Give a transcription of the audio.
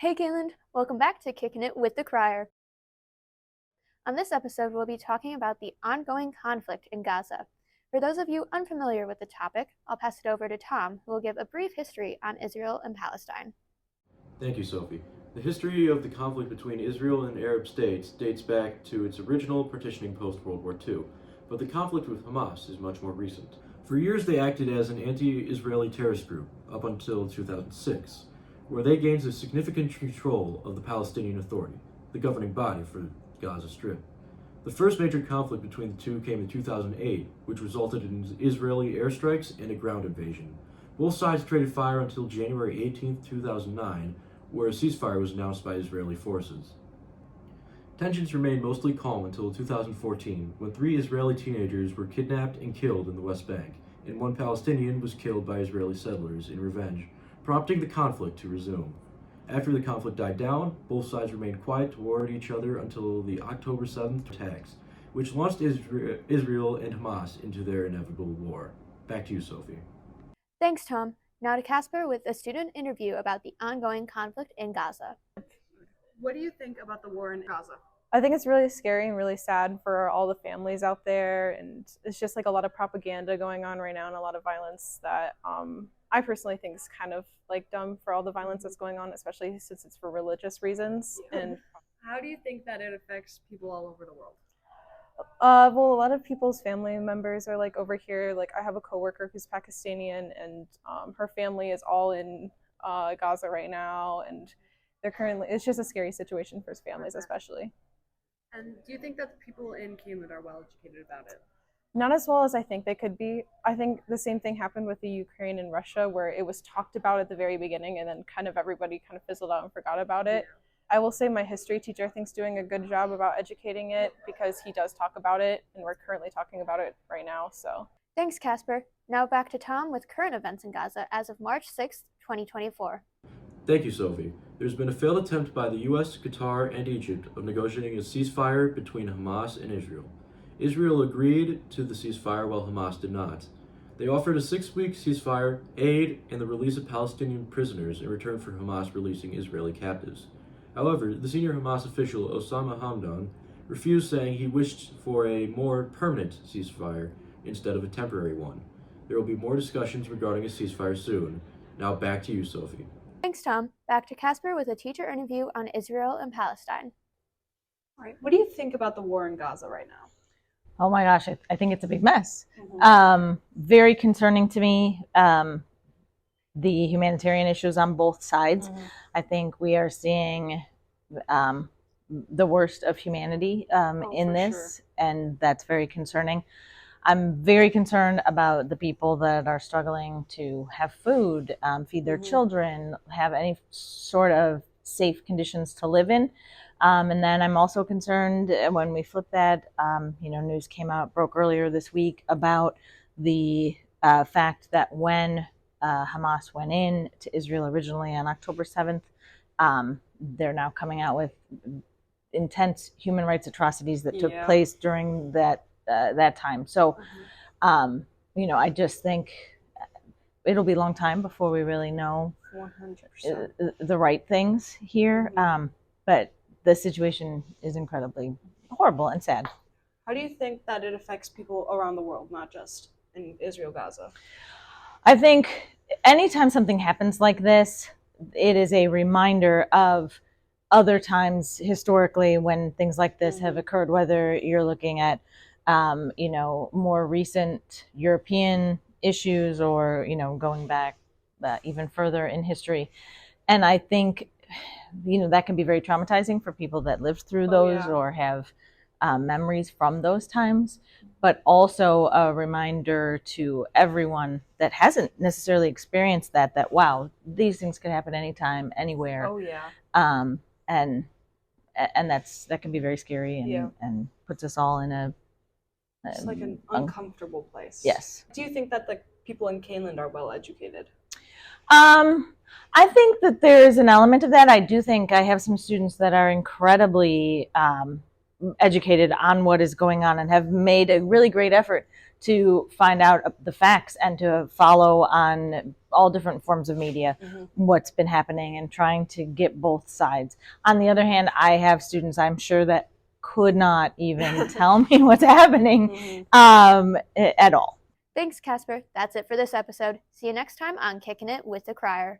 Hey Gayland, welcome back to Kickin' It with the Krier. On this episode, we'll be talking about the ongoing conflict in Gaza. For those of you unfamiliar with the topic, I'll pass it over to Tom, who will give a brief history on Israel and Palestine. Thank you, Sophie. The history of the conflict between Israel and Arab states dates back to its original partitioning post-World War II, but the conflict with Hamas is much more recent. For years, they acted as an anti-Israeli terrorist group up until 2006, where they gained a significant control of the Palestinian Authority, the governing body for Gaza Strip. The first major conflict between the two came in 2008, which resulted in Israeli airstrikes and a ground invasion. Both sides traded fire until January 18, 2009, where a ceasefire was announced by Israeli forces. Tensions remained mostly calm until 2014, when 3 Israeli teenagers were kidnapped and killed in the West Bank, and 1 Palestinian was killed by Israeli settlers in revenge, prompting the conflict to resume. After the conflict died down, both sides remained quiet toward each other until the October 7th attacks, which launched Israel and Hamas into their inevitable war. Back to you, Sophie. Thanks, Tom. Now to Casper with a student interview about the ongoing conflict in Gaza. What do you think about the war in Gaza? I think it's really scary and really sad for all the families out there, and it's just like a lot of propaganda going on right now and a lot of violence that I personally think is kind of like dumb for all the violence that's going on, especially since it's for religious reasons. And how do you think that it affects people all over the world? well, a lot of people's family members are like over here. Like I have a coworker who's Pakistani, and her family is all in Gaza right now, and they're currently. It's just a scary situation for his families, especially. And do you think that the people in Kickin are well educated about it? Not as well as I think they could be. I think the same thing happened with the Ukraine and Russia, where it was talked about at the very beginning, and then kind of everybody kind of fizzled out and forgot about it. Yeah. I will say my history teacher, I think, is doing a good job about educating it because he does talk about it, and we're currently talking about it right now. So Thanks, Casper. Now back to Tom with current events in Gaza as of March 6th, 2024. Thank you, Sophie. There's been a failed attempt by the US, Qatar, and Egypt of negotiating a ceasefire between Hamas and Israel. Israel agreed to the ceasefire while Hamas did not. They offered a 6-week ceasefire, aid, and the release of Palestinian prisoners in return for Hamas releasing Israeli captives. However, the senior Hamas official Osama Hamdan refused, saying he wished for a more permanent ceasefire instead of a temporary one. There will be more discussions regarding a ceasefire soon. Now back to you, Sophie. Thanks, Tom. Back to Casper with a teacher interview on Israel and Palestine. All right. What do you think about the war in Gaza right now? Oh my gosh, I think it's a big mess. Very concerning to me. The humanitarian issues on both sides. I think we are seeing the worst of humanity in this, sure. And that's very concerning. I'm very concerned about the people that are struggling to have food, feed their children, have any sort of safe conditions to live in. And then I'm also concerned when we flip that, news broke earlier this week about the fact that when Hamas went in to Israel originally on October 7th, they're now coming out with intense human rights atrocities that took place during that time. So, I just think it'll be a long time before we really know 100% the right things here. But the situation is incredibly horrible and sad. How do you think that it affects people around the world, not just in Israel, Gaza? I think anytime something happens like this, it is a reminder of other times historically when things like this have occurred, whether you're looking at more recent European issues or, going back even further in history. And I think, that can be very traumatizing for people that lived through those or have memories from those times, but also a reminder to everyone that hasn't necessarily experienced that, wow, these things could happen anytime, anywhere. Oh, yeah. And that can be very scary and puts us all in a it's like an uncomfortable place. Yes. Do you think that the people in Kickin are well educated? I think that there's an element of that. I do think I have some students that are incredibly educated on what is going on and have made a really great effort to find out the facts and to follow on all different forms of media what's been happening and trying to get both sides. On the other hand, I have students, I'm sure, that could not even tell me what's happening at all. Thanks, Casper. That's it for this episode. See you next time on Kickin' It with the Krier.